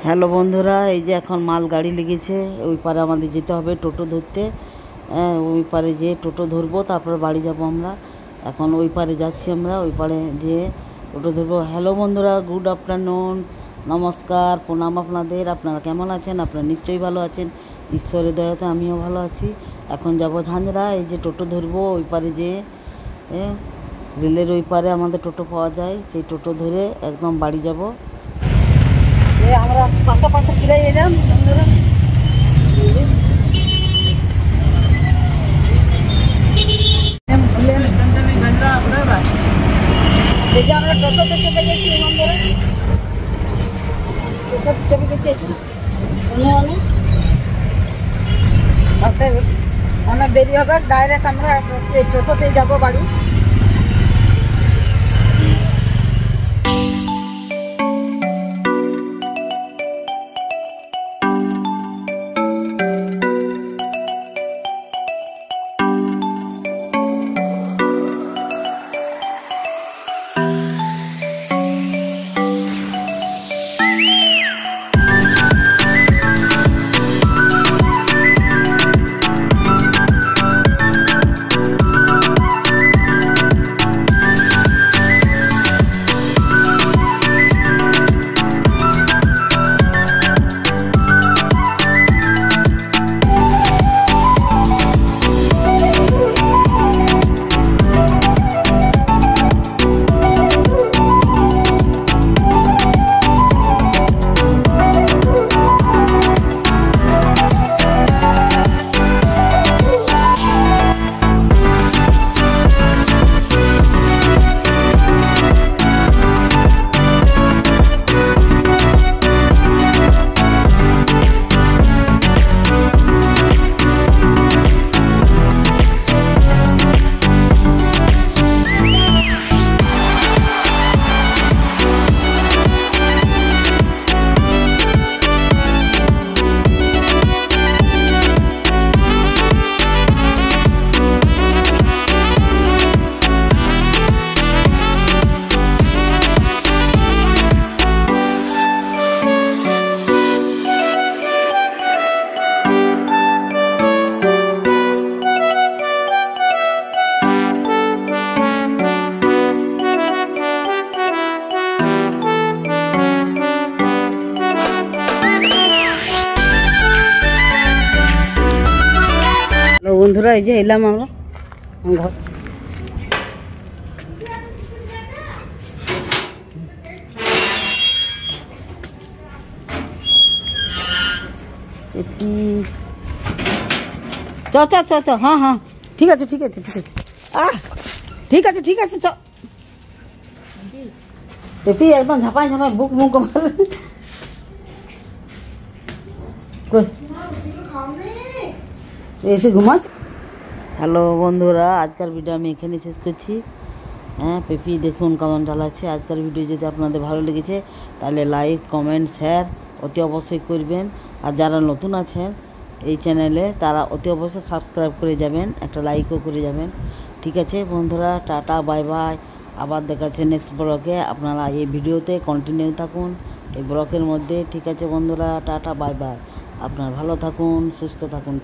Hello বন্ধুরা, এই যে এখন মাল গাড়ি লেগেছে, ওই পারে আমাদের যেতে হবে টোটো ধরতে। ওই পারে যেয়ে টোটো ধরবো, তারপরে বাড়ি যাব আমরা। এখন ওই পারে যাচ্ছি আমরা, ওই পারে যেয়ে টোটো ধরবো। হ্যালো বন্ধুরা, গুড আফটারনুন, নমস্কার, প্রণাম আপনাদের। আপনারা কেমন আছেন? আপনারা নিশ্চয়ই ভালো আছেন। ঈশ্বরের দয়াতে আমিও ভালো আছি। এখন যাব ঝাঁঝরা, এই যে টোটো ধরবো ওই পারে যেয়ে। রেলের ওই পারে আমাদের টোটো পাওয়া যায়, সেই টোটো ধরে একদম বাড়ি যাব। আমরা পাশাপাশি ফিরে এলাম বন্ধুরা। এই যে আমরা টোটোতে চেপে গেছি বন্ধুরা, টোটোতে চেপে গেছি। অনেক দেরি হবে, ডাইরেক্ট আমরা এই টোটোতে যাবো বাড়ি। বন্ধুরা, এই যে এলাম আমরা ঘর। চ চ চ চ, হ্যাঁ হ্যাঁ, ঠিক আছে ঠিক আছে ঠিক আছে, ঠিক আছে ঠিক আছে, চ। পেপি একদম ঝাপাই ঝাপাই বুক মুখ এসে ঘুমাচ্ছে। হ্যালো বন্ধুরা, আজকের ভিডিও আমি এখানে শেষ করছি। পেপি দেখুন কেমন চালাচ্ছে। আজকের ভিডিও যদি আপনাদের ভালো লেগেছে তাহলে লাইক, কমেন্ট, শেয়ার অতি অবশ্যই করবেন। আর যারা নতুন আছেন এই চ্যানেলে তারা অতি অবশ্যই সাবস্ক্রাইব করে যাবেন, একটা লাইকও করে যাবেন। ঠিক আছে বন্ধুরা, টাটা, বাই বাই। আবার দেখা যাচ্ছে নেক্সট ব্লগে। আপনারা এই ভিডিওতে কন্টিনিউ থাকুন এই ব্লগের মধ্যে। ঠিক আছে বন্ধুরা, টাটা, বাই বাই। আপনারা ভালো থাকুন, সুস্থ থাকুন।